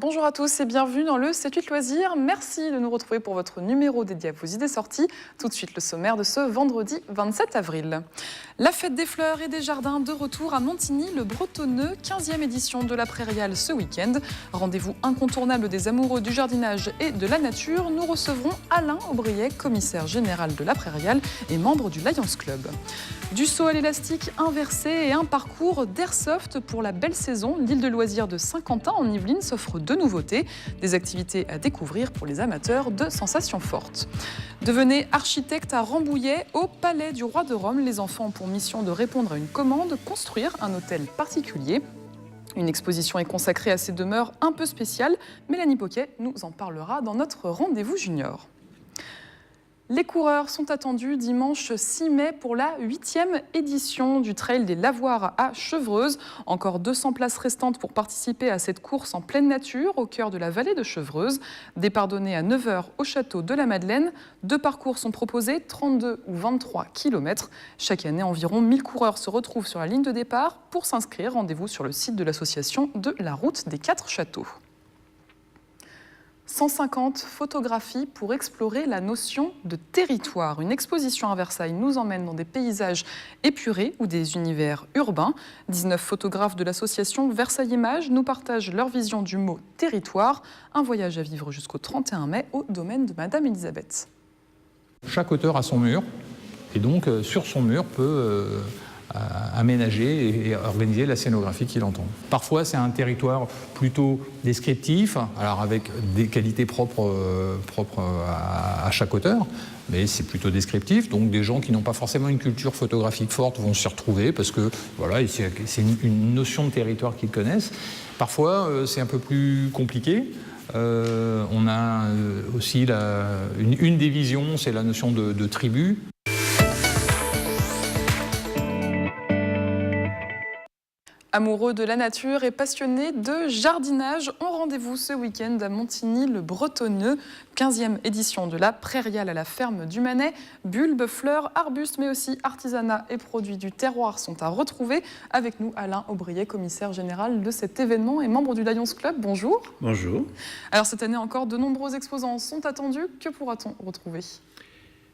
Bonjour à tous et bienvenue dans le 7-8 Loisirs. Merci de nous retrouver pour votre numéro dédié à vos idées sorties. Tout de suite le sommaire de ce vendredi 27 avril. La fête des fleurs et des jardins de retour à Montigny-le-Bretonneux, 15e édition de la Prairiale ce week-end. Rendez-vous incontournable des amoureux du jardinage et de la nature. Nous recevrons Alain Aubriet, commissaire général de la Prairiale et membre du Lions Club. Du saut à l'élastique inversé et un parcours d'airsoft pour la belle saison. L'île de loisirs de Saint-Quentin en Yvelines s'offre deux nouveautés, des activités à découvrir pour les amateurs de sensations fortes. Devenez architecte à Rambouillet, au Palais du Roi de Rome. Les enfants ont pour mission de répondre à une commande, construire un hôtel particulier. Une exposition est consacrée à ces demeures un peu spéciales. Mélanie Poquet nous en parlera dans notre rendez-vous junior. Les coureurs sont attendus dimanche 6 mai pour la 8e édition du Trail des Lavoirs à Chevreuse. Encore 200 places restantes pour participer à cette course en pleine nature au cœur de la vallée de Chevreuse. Départ donné à 9h au château de la Madeleine. 2 parcours sont proposés, 32 ou 23 km. Chaque année, environ 1000 coureurs se retrouvent sur la ligne de départ. Pour s'inscrire, rendez-vous sur le site de l'association de la route des 4 châteaux. 150 photographies pour explorer la notion de territoire. Une exposition à Versailles nous emmène dans des paysages épurés ou des univers urbains. 19 photographes de l'association Versailles Images nous partagent leur vision du mot territoire. Un voyage à vivre jusqu'au 31 mai au domaine de Madame Elisabeth. Chaque auteur a son mur et donc sur son mur peut aménager et organiser la scénographie qu'il entend. Parfois, c'est un territoire plutôt descriptif, alors avec des qualités propres à chaque auteur, mais c'est plutôt descriptif. Donc, des gens qui n'ont pas forcément une culture photographique forte vont s'y retrouver parce que voilà, c'est une notion de territoire qu'ils connaissent. Parfois, c'est un peu plus compliqué. On a aussi une des visions, c'est la notion de tribu. Amoureux de la nature et passionnés de jardinage, ont rendez-vous ce week-end à Montigny-le-Bretonneux, 15e édition de la Prairiale à la ferme du Manet. Bulbes, fleurs, arbustes, mais aussi artisanat et produits du terroir sont à retrouver. Avec nous, Alain Aubriet, commissaire général de cet événement et membre du Lions Club. Bonjour. Bonjour. Alors cette année encore, de nombreux exposants sont attendus. Que pourra-t-on retrouver ?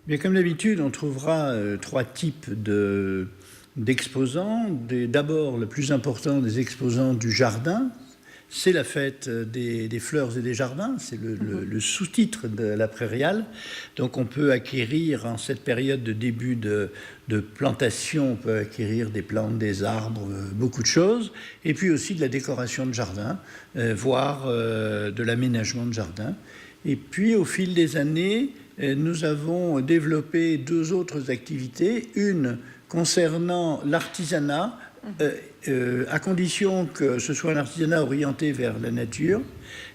Bien, comme d'habitude, on trouvera 3 types d'exposants. D'abord, le plus important des exposants du jardin, c'est la fête des fleurs et des jardins, c'est le sous-titre de la Prairiale. Donc on peut acquérir en cette période de début de plantation, on peut acquérir des plantes, des arbres, beaucoup de choses, et puis aussi de la décoration de jardin, voire de l'aménagement de jardin. Et puis au fil des années, nous avons développé 2 autres activités, une concernant l'artisanat, à condition que ce soit un artisanat orienté vers la nature,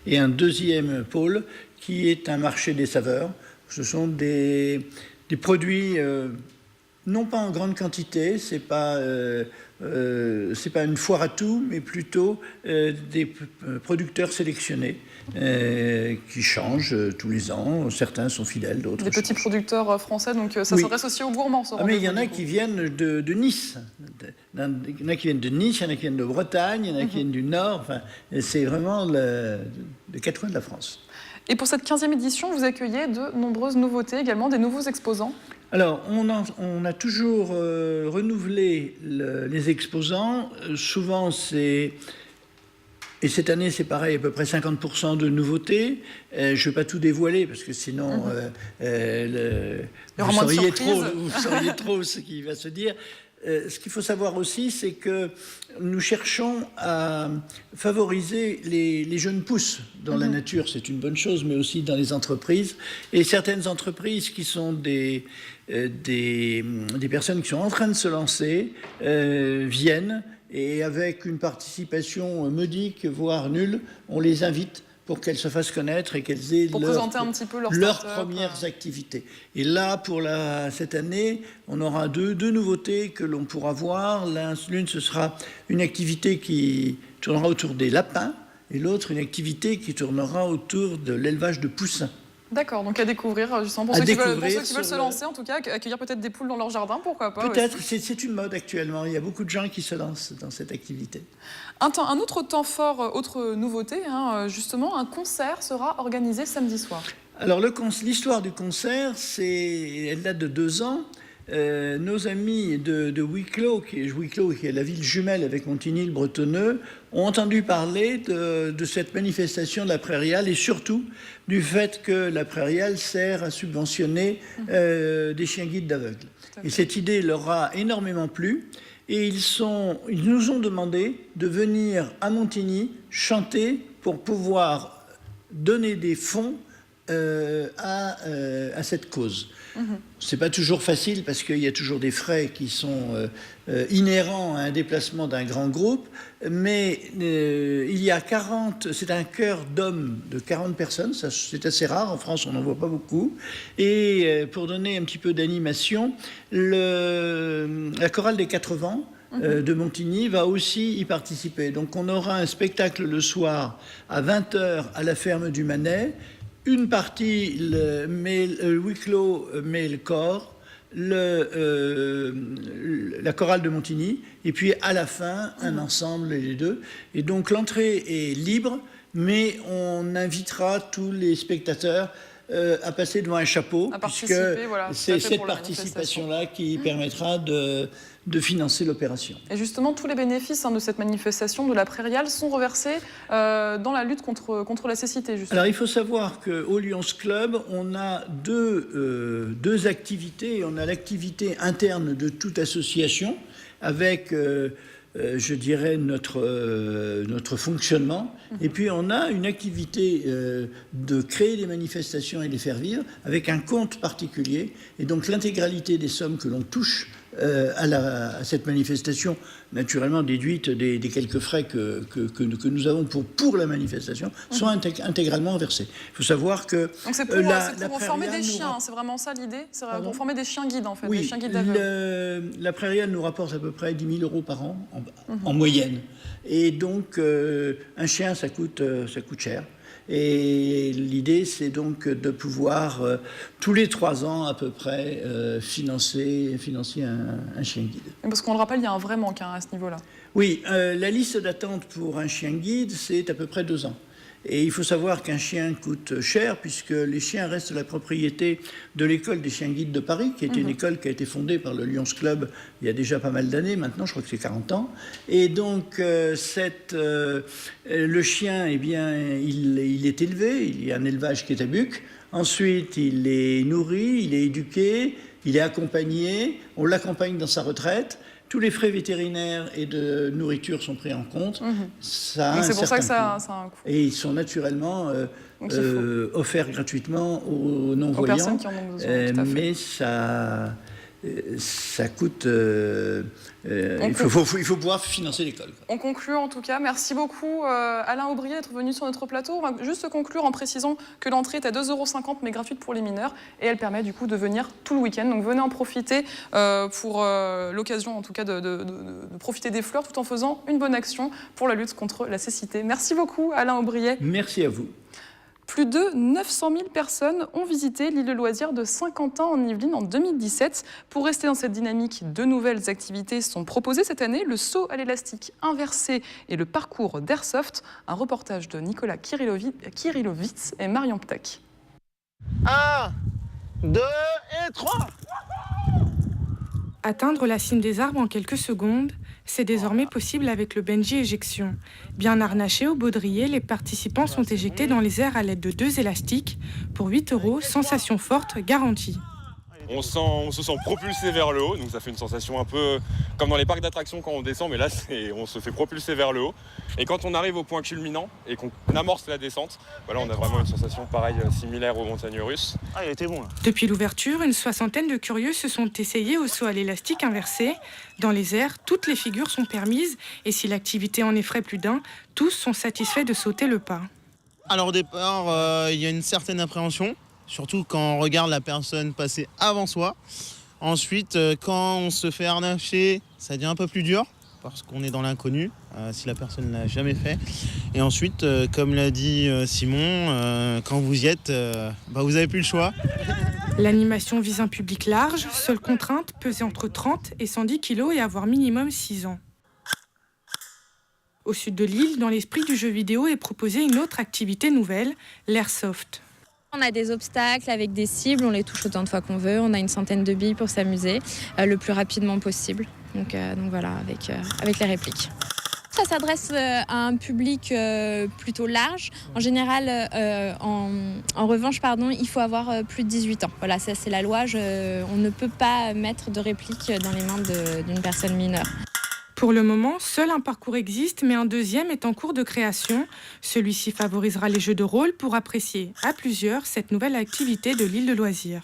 et un deuxième pôle qui est un marché des saveurs. Ce sont des produits non pas en grande quantité, c'est pas une foire à tout, mais plutôt des producteurs sélectionnés qui changent tous les ans. Certains sont fidèles, d'autres des petits producteurs français, donc ça s'adresse aussi aux gourmands. Mais il y en a qui viennent de Nice. Il y en a qui viennent de Nice, il y en a qui viennent de Bretagne, il y en a qui viennent du Nord. Enfin, c'est vraiment de 4 coins de la France. Et pour cette 15e édition, vous accueillez de nombreuses nouveautés, également des nouveaux exposants. Alors, on a toujours renouvelé les exposants. Souvent, et cette année, c'est pareil, à peu près 50% de nouveautés. Je ne vais pas tout dévoiler, parce que sinon, vous sauriez trop ce qui va se dire. Ce qu'il faut savoir aussi, c'est que nous cherchons à favoriser les jeunes pousses dans la nature. C'est une bonne chose, mais aussi dans les entreprises. Et certaines entreprises qui sont des personnes qui sont en train de se lancer viennent, et avec une participation modique, voire nulle, on les invite pour qu'elles se fassent connaître et qu'elles aient leurs premières activités. Et là, pour cette année, on aura deux nouveautés que l'on pourra voir. L'une, ce sera une activité qui tournera autour des lapins, et l'autre, une activité qui tournera autour de l'élevage de poussins. D'accord, donc à découvrir justement pour À ceux qui veulent, découvrir se lancer en tout cas, accueillir peut-être des poules dans leur jardin, pourquoi pas. Peut-être, aussi. c'est une mode actuellement. Il y a beaucoup de gens qui se lancent dans cette activité. Un autre temps fort, autre nouveauté, hein, justement, un concert sera organisé samedi soir. Alors l'histoire du concert, elle date de 2 ans. Nos amis de Wicklow, qui est la ville jumelle avec Montigny-le-Bretonneux, ont entendu parler de cette manifestation de la prairiale et surtout du fait que la prairiale sert à subventionner des chiens guides d'aveugles. Et cette idée leur a énormément plu et ils nous ont demandé de venir à Montigny chanter pour pouvoir donner des fonds à cette cause. C'est pas toujours facile parce qu'il y a toujours des frais qui sont inhérents à un déplacement d'un grand groupe, mais il y a c'est un chœur d'hommes de 40 personnes, c'est assez rare, en France on n'en voit pas beaucoup, et pour donner un petit peu d'animation, la chorale des 4 vents de Montigny va aussi y participer. Donc on aura un spectacle le soir à 20h à la ferme du Manet. Une partie, Wicklow met le corps, la chorale de Montigny, et puis à la fin, un ensemble, les deux. Et donc l'entrée est libre, mais on invitera tous les spectateurs à passer devant un chapeau, puisque c'est cette participation-là qui permettra de financer l'opération. Et justement, tous les bénéfices de cette manifestation de la prairiale sont reversés dans la lutte contre la cécité, justement. Alors, il faut savoir qu'au Lions Club, on a deux activités. On a l'activité interne de toute association, avec, je dirais, notre fonctionnement. Et puis, on a une activité de créer des manifestations et les faire vivre, avec un compte particulier. Et donc, l'intégralité des sommes que l'on touche à cette manifestation, naturellement déduite des quelques frais que nous avons pour la manifestation, sont intégralement versés. Il faut savoir que donc c'est pour former des chiens, c'est vraiment ça l'idée, c'est pour former des chiens guides en fait, oui, des chiens guides d'aveugles. La prairiale nous rapporte à peu près 10 000 € par an en moyenne. Et donc un chien ça coûte cher. Et l'idée, c'est donc de pouvoir, tous les 3 ans à peu près, financer un chien guide. Parce qu'on le rappelle, il y a un vrai manque à ce niveau-là. Oui, la liste d'attente pour un chien guide, c'est à peu près 2 ans. Et il faut savoir qu'un chien coûte cher, puisque les chiens restent la propriété de l'école des chiens guides de Paris, qui est une école qui a été fondée par le Lions Club il y a déjà pas mal d'années, maintenant je crois que c'est 40 ans. Et donc le chien, eh bien, il est élevé, il y a un élevage qui est à Buc. Ensuite, il est nourri, il est éduqué, il est accompagné, on l'accompagne dans sa retraite. Tous les frais vétérinaires et de nourriture sont pris en compte. Ça a c'est pour ça que ça a un coût. Et ils sont naturellement offerts gratuitement aux non-voyants. Aux personnes qui en ont besoin, tout à fait. Mais ça coûte... il faut pouvoir financer l'école. On conclut en tout cas. Merci beaucoup Alain Aubrier d'être venu sur notre plateau. On va juste conclure en précisant que l'entrée est à 2,50 € mais gratuite pour les mineurs et elle permet du coup de venir tout le week-end. Donc venez en profiter pour l'occasion en tout cas de profiter des fleurs tout en faisant une bonne action pour la lutte contre la cécité. Merci beaucoup Alain Aubrier. Merci à vous. Plus de 900 000 personnes ont visité l'île de loisirs de Saint-Quentin en Yvelines en 2017. Pour rester dans cette dynamique, 2 nouvelles activités sont proposées cette année, le saut à l'élastique inversé et le parcours d'airsoft. Un reportage de Nicolas Kirilovitz et Marion Ptak. 1, 2 et 3. Atteindre la cime des arbres en quelques secondes, c'est désormais possible avec le bungee éjection. Bien harnachés au baudrier, les participants sont éjectés dans les airs à l'aide de 2 élastiques. Pour 8 €, sensation forte garantie. On se sent propulsé vers le haut, donc ça fait une sensation un peu comme dans les parcs d'attractions quand on descend, mais là on se fait propulser vers le haut. Et quand on arrive au point culminant et qu'on amorce la descente, voilà, on a vraiment une sensation pareille, similaire aux montagnes russes. Ah, il était bon là. Depuis l'ouverture, une 60aine de curieux se sont essayés au saut à l'élastique inversé. Dans les airs, toutes les figures sont permises et si l'activité en effraie plus d'un, tous sont satisfaits de sauter le pas. Alors au départ, il y a une certaine appréhension. Surtout quand on regarde la personne passer avant soi. Ensuite, quand on se fait harnacher, ça devient un peu plus dur parce qu'on est dans l'inconnu. si la personne ne l'a jamais fait. Et ensuite, comme l'a dit Simon, quand vous y êtes, vous n'avez plus le choix. L'animation vise un public large, seule contrainte, peser entre 30 et 110 kg et avoir minimum 6 ans. Au sud de l'île, dans l'esprit du jeu vidéo, est proposée une autre activité nouvelle, l'airsoft. On a des obstacles avec des cibles, on les touche autant de fois qu'on veut, on a une centaine de billes pour s'amuser le plus rapidement possible. Donc voilà, avec les répliques. Ça s'adresse à un public plutôt large. En général, en revanche, il faut avoir plus de 18 ans. Voilà, ça c'est la loi. On ne peut pas mettre de réplique dans les mains d'une personne mineure. Pour le moment, seul un parcours existe, mais un deuxième est en cours de création. Celui-ci favorisera les jeux de rôle pour apprécier à plusieurs cette nouvelle activité de l'île de loisirs.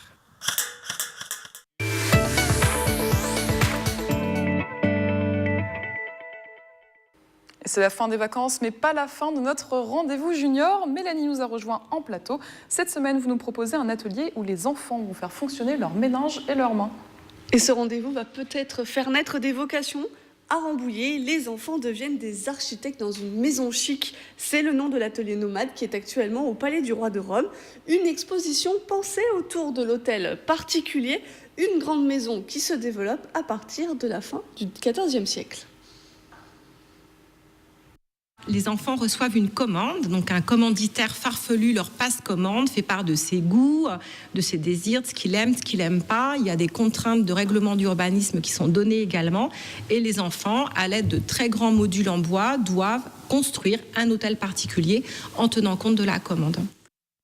C'est la fin des vacances, mais pas la fin de notre rendez-vous junior. Mélanie nous a rejoint en plateau. Cette semaine, vous nous proposez un atelier où les enfants vont faire fonctionner leur méninge et leurs mains. Et ce rendez-vous va peut-être faire naître des vocations. À Rambouillet, les enfants deviennent des architectes dans une maison chic. C'est le nom de l'atelier nomade qui est actuellement au Palais du Roi de Rome. Une exposition pensée autour de l'hôtel particulier, une grande maison qui se développe à partir de la fin du XIVe siècle. Les enfants reçoivent une commande, donc un commanditaire farfelu leur passe commande, fait part de ses goûts, de ses désirs, de ce qu'il aime, ce qu'il n'aime pas. Il y a des contraintes de règlement d'urbanisme qui sont données également. Et les enfants, à l'aide de très grands modules en bois, doivent construire un hôtel particulier en tenant compte de la commande.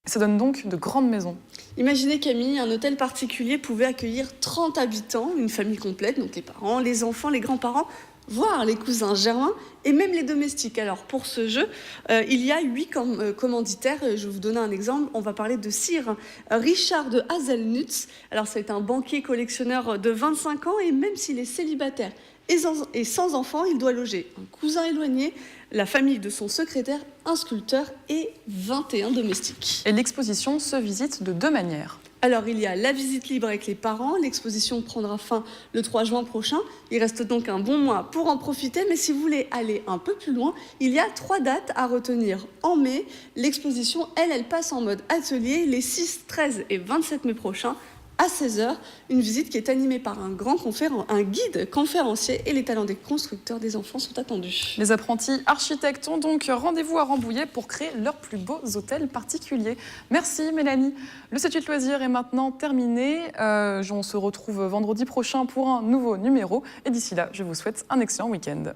Ça donne donc de grandes maisons. Imaginez Camille, un hôtel particulier pouvait accueillir 30 habitants, une famille complète, donc les parents, les enfants, les grands-parents, voire les cousins germains et même les domestiques. Alors pour ce jeu, il y a 8 commanditaires. Je vais vous donner un exemple. On va parler de Sir Richard de Hazelnuts. Alors c'est un banquier collectionneur de 25 ans et même s'il est célibataire et sans enfant, il doit loger un cousin éloigné, la famille de son secrétaire, un sculpteur et 21 domestiques. Et l'exposition se visite de 2 manières. Alors, il y a la visite libre avec les parents. L'exposition prendra fin le 3 juin prochain. Il reste donc un bon mois pour en profiter. Mais si vous voulez aller un peu plus loin, il y a 3 dates à retenir. En mai, l'exposition, elle passe en mode atelier les 6, 13 et 27 mai prochains à 16h. Une visite qui est animée par un guide conférencier et les talents des constructeurs des enfants sont attendus. Les apprentis architectes ont donc rendez-vous à Rambouillet pour créer leurs plus beaux hôtels particuliers. Merci Mélanie. Le 7-8 loisirs est maintenant terminé. On se retrouve vendredi prochain pour un nouveau numéro. Et d'ici là, je vous souhaite un excellent week-end.